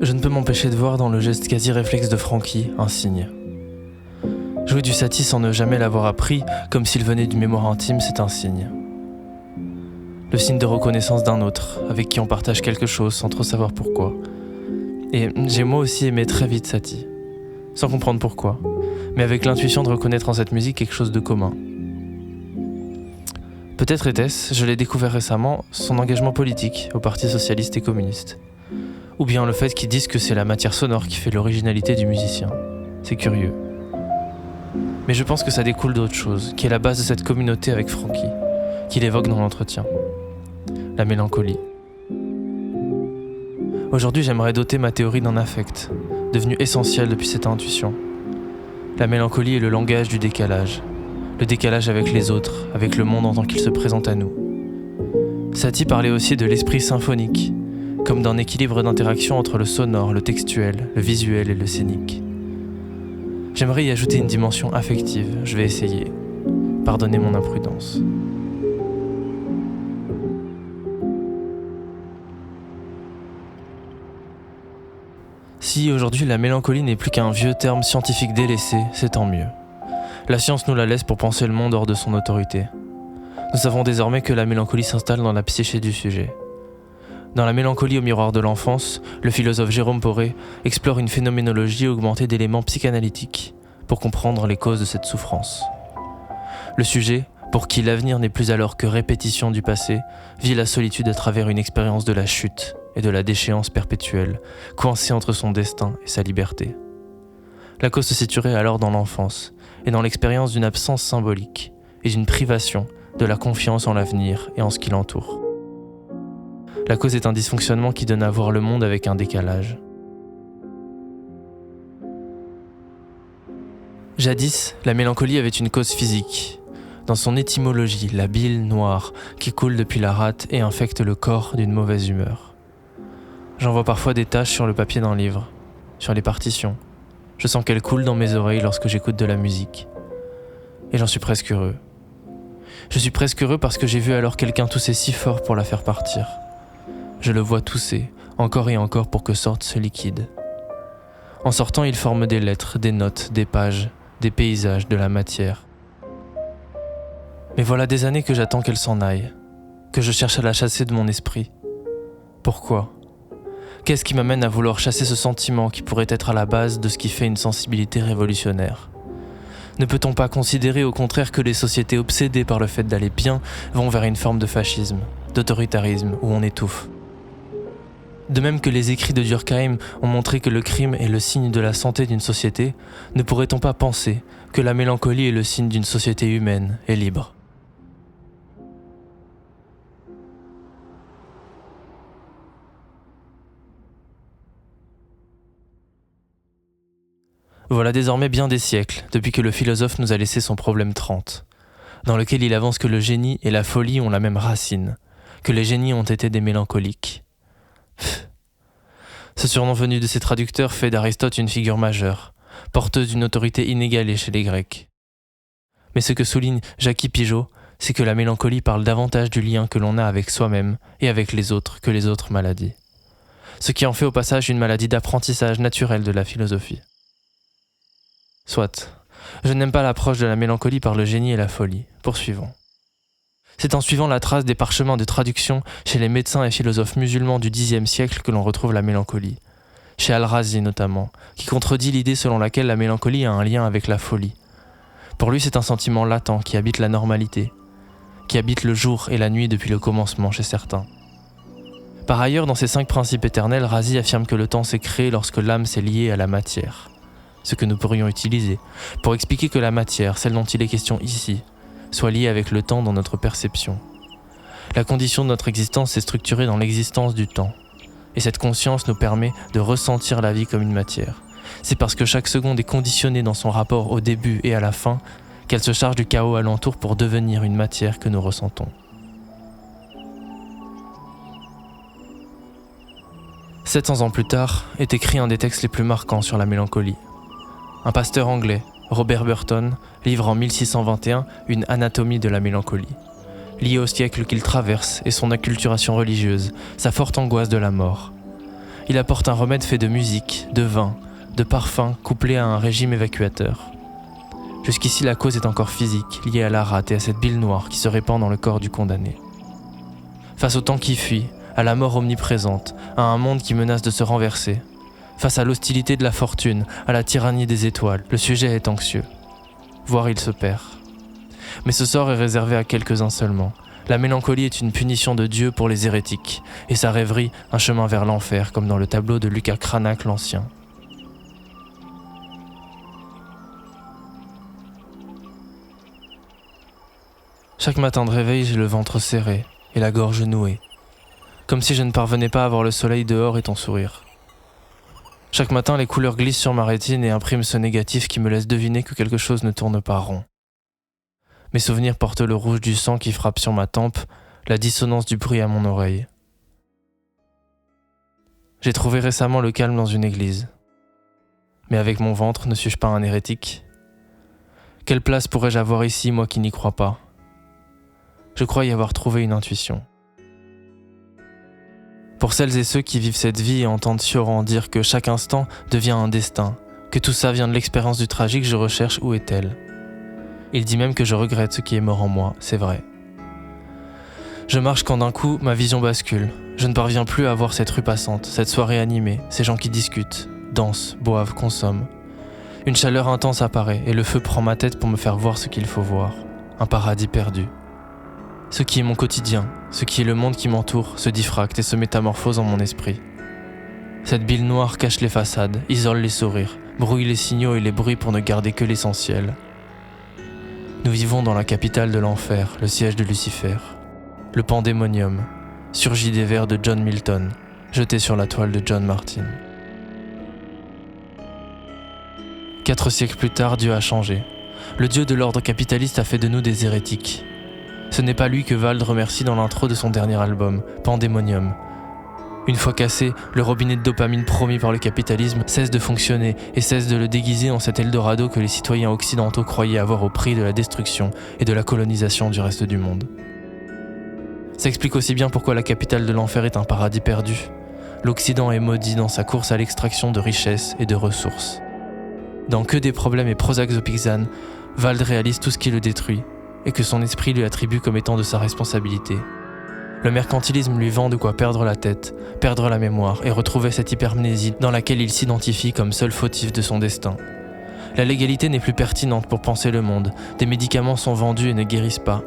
Je ne peux m'empêcher de voir dans le geste quasi réflexe de Francky un signe. Jouer du satie sans ne jamais l'avoir appris, comme s'il venait d'une mémoire intime, c'est un signe. Le signe de reconnaissance d'un autre, avec qui on partage quelque chose sans trop savoir pourquoi. Et j'ai moi aussi aimé très vite Satie, sans comprendre pourquoi, mais avec l'intuition de reconnaître en cette musique quelque chose de commun. Peut-être était-ce, je l'ai découvert récemment, son engagement politique au Parti socialiste et communiste. Ou bien le fait qu'ils disent que c'est la matière sonore qui fait l'originalité du musicien. C'est curieux. Mais je pense que ça découle d'autre chose, qui est la base de cette communauté avec Francky, qu'il évoque dans l'entretien. La mélancolie. Aujourd'hui, j'aimerais doter ma théorie d'un affect, devenu essentiel depuis cette intuition. La mélancolie est le langage du décalage. Le décalage avec les autres, avec le monde en tant qu'il se présente à nous. Satie parlait aussi de l'esprit symphonique, comme d'un équilibre d'interaction entre le sonore, le textuel, le visuel et le scénique. J'aimerais y ajouter une dimension affective, je vais essayer. Pardonnez mon imprudence. Si aujourd'hui la mélancolie n'est plus qu'un vieux terme scientifique délaissé, c'est tant mieux. La science nous la laisse pour penser le monde hors de son autorité. Nous savons désormais que la mélancolie s'installe dans la psyché du sujet. Dans La mélancolie au miroir de l'enfance, le philosophe Jérôme Poré explore une phénoménologie augmentée d'éléments psychanalytiques pour comprendre les causes de cette souffrance. Le sujet, pour qui l'avenir n'est plus alors que répétition du passé, vit la solitude à travers une expérience de la chute et de la déchéance perpétuelle, coincé entre son destin et sa liberté. La cause se situerait alors dans l'enfance et dans l'expérience d'une absence symbolique et d'une privation de la confiance en l'avenir et en ce qui l'entoure. La cause est un dysfonctionnement qui donne à voir le monde avec un décalage. Jadis, la mélancolie avait une cause physique. Dans son étymologie, la bile noire qui coule depuis la rate et infecte le corps d'une mauvaise humeur. J'en vois parfois des taches sur le papier d'un livre, sur les partitions. Je sens qu'elle coule dans mes oreilles lorsque j'écoute de la musique. Et j'en suis presque heureux. Je suis presque heureux parce que j'ai vu alors quelqu'un tousser si fort pour la faire partir. Je le vois tousser, encore et encore pour que sorte ce liquide. En sortant, il forme des lettres, des notes, des pages, des paysages, de la matière. Mais voilà des années que j'attends qu'elle s'en aille, que je cherche à la chasser de mon esprit. Pourquoi ? Qu'est-ce qui m'amène à vouloir chasser ce sentiment qui pourrait être à la base de ce qui fait une sensibilité révolutionnaire ? Ne peut-on pas considérer au contraire que les sociétés obsédées par le fait d'aller bien vont vers une forme de fascisme, d'autoritarisme où on étouffe ? De même que les écrits de Durkheim ont montré que le crime est le signe de la santé d'une société, ne pourrait-on pas penser que la mélancolie est le signe d'une société humaine et libre ? Voilà désormais bien des siècles depuis que le philosophe nous a laissé son problème 30, dans lequel il avance que le génie et la folie ont la même racine, que les génies ont été des mélancoliques. Ce surnom venu de ses traducteurs fait d'Aristote une figure majeure, porteuse d'une autorité inégalée chez les Grecs. Mais ce que souligne Jackie Pigeot, c'est que la mélancolie parle davantage du lien que l'on a avec soi-même et avec les autres que les autres maladies. Ce qui en fait au passage une maladie d'apprentissage naturel de la philosophie. Soit, je n'aime pas l'approche de la mélancolie par le génie et la folie. Poursuivons. C'est en suivant la trace des parchemins de traduction chez les médecins et philosophes musulmans du Xe siècle que l'on retrouve la mélancolie. Chez Al-Razi notamment, qui contredit l'idée selon laquelle la mélancolie a un lien avec la folie. Pour lui, c'est un sentiment latent qui habite la normalité, qui habite le jour et la nuit depuis le commencement chez certains. Par ailleurs, dans ses 5 principes éternels, Razi affirme que le temps s'est créé lorsque l'âme s'est liée à la matière, ce que nous pourrions utiliser pour expliquer que la matière, celle dont il est question ici, soit liée avec le temps dans notre perception. La condition de notre existence est structurée dans l'existence du temps, et cette conscience nous permet de ressentir la vie comme une matière. C'est parce que chaque seconde est conditionnée dans son rapport au début et à la fin qu'elle se charge du chaos alentour pour devenir une matière que nous ressentons. « 700 ans plus tard, est écrit un des textes les plus marquants sur la mélancolie. Un pasteur anglais, Robert Burton, livre en 1621 une anatomie de la mélancolie, liée au siècle qu'il traverse et son acculturation religieuse, sa forte angoisse de la mort. Il apporte un remède fait de musique, de vin, de parfum couplé à un régime évacuateur. Jusqu'ici, la cause est encore physique, liée à la rate et à cette bile noire qui se répand dans le corps du condamné. Face au temps qui fuit, à la mort omniprésente, à un monde qui menace de se renverser, face à l'hostilité de la fortune, à la tyrannie des étoiles, le sujet est anxieux. Voire il se perd. Mais ce sort est réservé à quelques-uns seulement. La mélancolie est une punition de Dieu pour les hérétiques, et sa rêverie un chemin vers l'enfer, comme dans le tableau de Lucas Cranach l'Ancien. Chaque matin de réveil, j'ai le ventre serré et la gorge nouée, comme si je ne parvenais pas à voir le soleil dehors et ton sourire. Chaque matin, les couleurs glissent sur ma rétine et impriment ce négatif qui me laisse deviner que quelque chose ne tourne pas rond. Mes souvenirs portent le rouge du sang qui frappe sur ma tempe, la dissonance du bruit à mon oreille. J'ai trouvé récemment le calme dans une église. Mais avec mon ventre, ne suis-je pas un hérétique ? Quelle place pourrais-je avoir ici, moi qui n'y crois pas ? Je crois y avoir trouvé une intuition. Pour celles et ceux qui vivent cette vie et entendent Sioran dire que chaque instant devient un destin, que tout ça vient de l'expérience du tragique, je recherche où est-elle. Il dit même que je regrette ce qui est mort en moi, c'est vrai. Je marche quand d'un coup, ma vision bascule. Je ne parviens plus à voir cette rue passante, cette soirée animée, ces gens qui discutent, dansent, boivent, consomment. Une chaleur intense apparaît et le feu prend ma tête pour me faire voir ce qu'il faut voir. Un paradis perdu. Ce qui est mon quotidien, ce qui est le monde qui m'entoure, se diffracte et se métamorphose en mon esprit. Cette bile noire cache les façades, isole les sourires, brouille les signaux et les bruits pour ne garder que l'essentiel. Nous vivons dans la capitale de l'enfer, le siège de Lucifer. Le pandémonium, surgit des vers de John Milton, jeté sur la toile de John Martin. 4 siècles plus tard, Dieu a changé. Le Dieu de l'ordre capitaliste a fait de nous des hérétiques. Ce n'est pas lui que Vald remercie dans l'intro de son dernier album, Pandémonium. Une fois cassé, le robinet de dopamine promis par le capitalisme cesse de fonctionner et cesse de le déguiser en cet Eldorado que les citoyens occidentaux croyaient avoir au prix de la destruction et de la colonisation du reste du monde. Ça explique aussi bien pourquoi la capitale de l'enfer est un paradis perdu. L'Occident est maudit dans sa course à l'extraction de richesses et de ressources. Dans Que des problèmes et Prozac Zopixan, Vald réalise tout ce qui le détruit et que son esprit lui attribue comme étant de sa responsabilité. Le mercantilisme lui vend de quoi perdre la tête, perdre la mémoire et retrouver cette hypermnésie dans laquelle il s'identifie comme seul fautif de son destin. La légalité n'est plus pertinente pour penser le monde, des médicaments sont vendus et ne guérissent pas.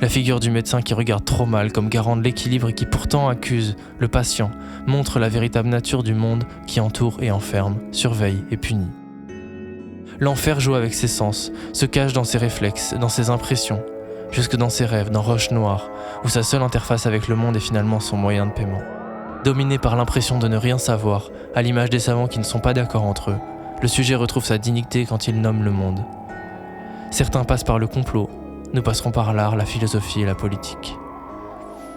La figure du médecin qui regarde trop mal comme garant de l'équilibre et qui pourtant accuse le patient montre la véritable nature du monde qui entoure et enferme, surveille et punit. L'enfer joue avec ses sens, se cache dans ses réflexes, dans ses impressions, jusque dans ses rêves, dans Roche Noire, où sa seule interface avec le monde est finalement son moyen de paiement. Dominé par l'impression de ne rien savoir, à l'image des savants qui ne sont pas d'accord entre eux, le sujet retrouve sa dignité quand il nomme le monde. Certains passent par le complot, nous passerons par l'art, la philosophie et la politique.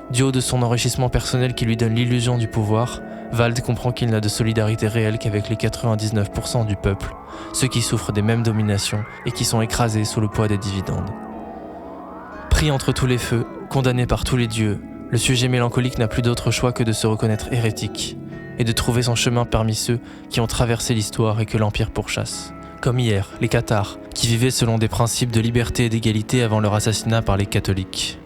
Du haut de son enrichissement personnel qui lui donne l'illusion du pouvoir, Vald comprend qu'il n'a de solidarité réelle qu'avec les 99% du peuple, ceux qui souffrent des mêmes dominations et qui sont écrasés sous le poids des dividendes. Pris entre tous les feux, condamné par tous les dieux, le sujet mélancolique n'a plus d'autre choix que de se reconnaître hérétique et de trouver son chemin parmi ceux qui ont traversé l'histoire et que l'Empire pourchasse. Comme hier, les cathares, qui vivaient selon des principes de liberté et d'égalité avant leur assassinat par les catholiques.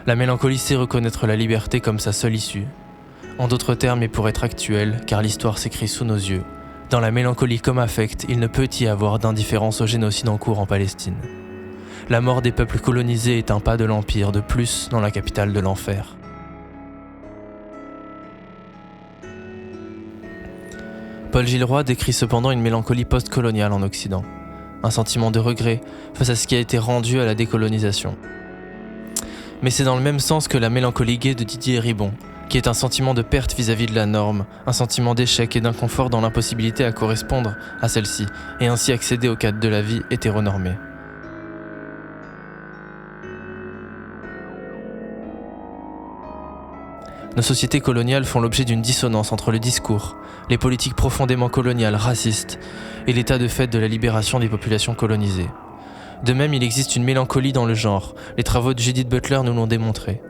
La mélancolie sait reconnaître la liberté comme sa seule issue. En d'autres termes et pour être actuel, car l'histoire s'écrit sous nos yeux, dans la mélancolie comme affect, il ne peut y avoir d'indifférence au génocide en cours en Palestine. La mort des peuples colonisés est un pas de l'Empire de plus dans la capitale de l'enfer. Paul Gilroy décrit cependant une mélancolie post-coloniale en Occident, un sentiment de regret face à ce qui a été rendu à la décolonisation. Mais c'est dans le même sens que la mélancolie gaie de Didier Ribon, qui est un sentiment de perte vis-à-vis de la norme, un sentiment d'échec et d'inconfort dans l'impossibilité à correspondre à celle-ci, et ainsi accéder au cadre de la vie hétéronormée. Nos sociétés coloniales font l'objet d'une dissonance entre le discours, les politiques profondément coloniales, racistes, et l'état de fait de la libération des populations colonisées. De même, il existe une mélancolie dans le genre, les travaux de Judith Butler nous l'ont démontré.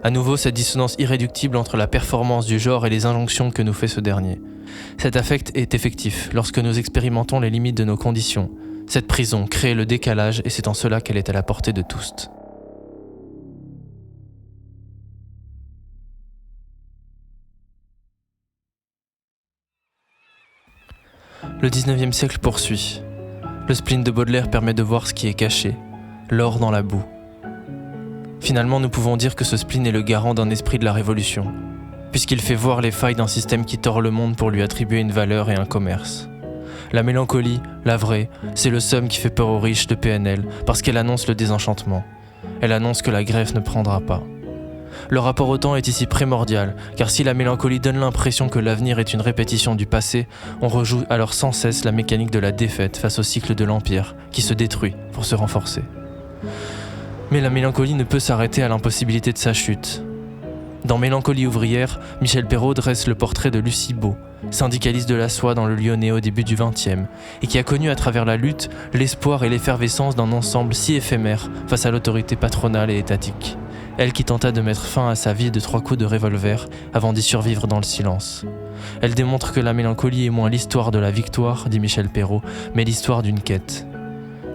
À nouveau, cette dissonance irréductible entre la performance du genre et les injonctions que nous fait ce dernier. Cet affect est effectif lorsque nous expérimentons les limites de nos conditions. Cette prison crée le décalage et c'est en cela qu'elle est à la portée de tous. Le 19e siècle poursuit. Le spleen de Baudelaire permet de voir ce qui est caché, l'or dans la boue. Finalement, nous pouvons dire que ce spleen est le garant d'un esprit de la Révolution, puisqu'il fait voir les failles d'un système qui tord le monde pour lui attribuer une valeur et un commerce. La mélancolie, la vraie, c'est le somme qui fait peur aux riches de PNL, parce qu'elle annonce le désenchantement. Elle annonce que la greffe ne prendra pas. Le rapport au temps est ici primordial, car si la mélancolie donne l'impression que l'avenir est une répétition du passé, on rejoue alors sans cesse la mécanique de la défaite face au cycle de l'Empire, qui se détruit pour se renforcer. Mais la mélancolie ne peut s'arrêter à l'impossibilité de sa chute. Dans Mélancolie ouvrière, Michel Perrault dresse le portrait de Lucie Beau, syndicaliste de la soie dans le Lyonnais au début du XXe, et qui a connu à travers la lutte l'espoir et l'effervescence d'un ensemble si éphémère face à l'autorité patronale et étatique. Elle qui tenta de mettre fin à sa vie de 3 coups de revolver avant d'y survivre dans le silence. Elle démontre que la mélancolie est moins l'histoire de la victoire, dit Michel Perrault, mais l'histoire d'une quête.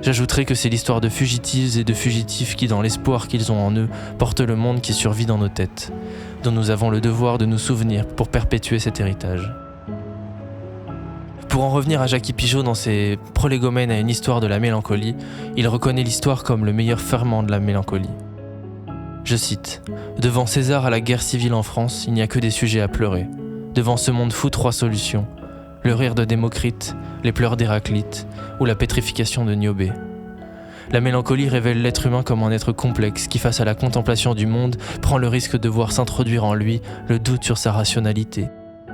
J'ajouterai que c'est l'histoire de fugitives et de fugitifs qui, dans l'espoir qu'ils ont en eux, portent le monde qui survit dans nos têtes, dont nous avons le devoir de nous souvenir pour perpétuer cet héritage. Pour en revenir à Jackie Pigeot dans ses Prolégomènes à une histoire de la mélancolie, il reconnaît l'histoire comme le meilleur ferment de la mélancolie. Je cite : « Devant César à la guerre civile en France, il n'y a que des sujets à pleurer. Devant ce monde fou, 3 solutions. Le rire de Démocrite, les pleurs d'Héraclite ou la pétrification de Niobé. La mélancolie révèle l'être humain comme un être complexe qui, face à la contemplation du monde, prend le risque de voir s'introduire en lui le doute sur sa rationalité,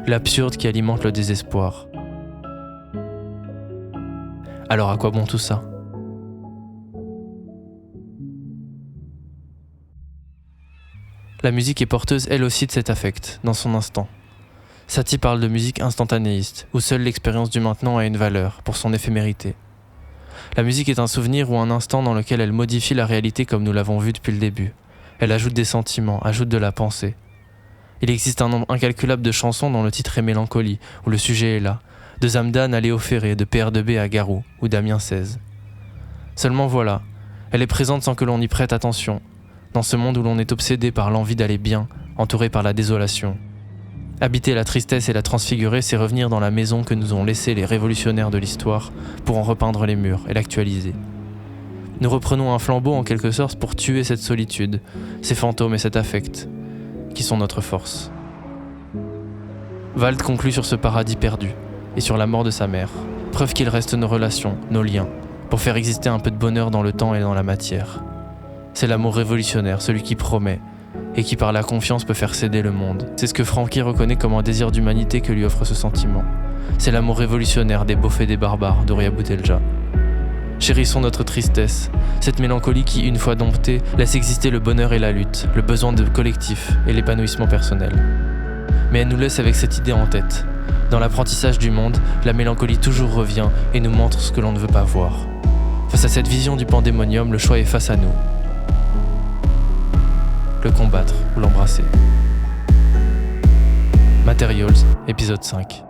l'absurde qui alimente le désespoir. » Alors à quoi bon tout ça ? La musique est porteuse elle aussi de cet affect, dans son instant. Satie parle de musique instantanéiste, où seule l'expérience du maintenant a une valeur, pour son éphémérité. La musique est un souvenir ou un instant dans lequel elle modifie la réalité comme nous l'avons vu depuis le début. Elle ajoute des sentiments, ajoute de la pensée. Il existe un nombre incalculable de chansons dont le titre est Mélancolie, où le sujet est là, de Zamdan à Léo Ferré, de PR2B à Garou, ou d'Amiens 16. Seulement voilà, elle est présente sans que l'on y prête attention, dans ce monde où l'on est obsédé par l'envie d'aller bien, entouré par la désolation. Habiter la tristesse et la transfigurer, c'est revenir dans la maison que nous ont laissée les révolutionnaires de l'histoire pour en repeindre les murs et l'actualiser. Nous reprenons un flambeau en quelque sorte pour tuer cette solitude, ces fantômes et cet affect, qui sont notre force. Wald conclut sur ce paradis perdu et sur la mort de sa mère, preuve qu'il reste nos relations, nos liens, pour faire exister un peu de bonheur dans le temps et dans la matière. C'est l'amour révolutionnaire, celui qui promet, et qui par la confiance peut faire céder le monde. C'est ce que Francky reconnaît comme un désir d'humanité que lui offre ce sentiment. C'est l'amour révolutionnaire des beaufs et des barbares d'Horia Boutelja. Chérissons notre tristesse, cette mélancolie qui, une fois domptée, laisse exister le bonheur et la lutte, le besoin de collectif et l'épanouissement personnel. Mais elle nous laisse avec cette idée en tête. Dans l'apprentissage du monde, la mélancolie toujours revient et nous montre ce que l'on ne veut pas voir. Face à cette vision du pandémonium, le choix est face à nous. Le combattre ou l'embrasser. Materials, épisode 5.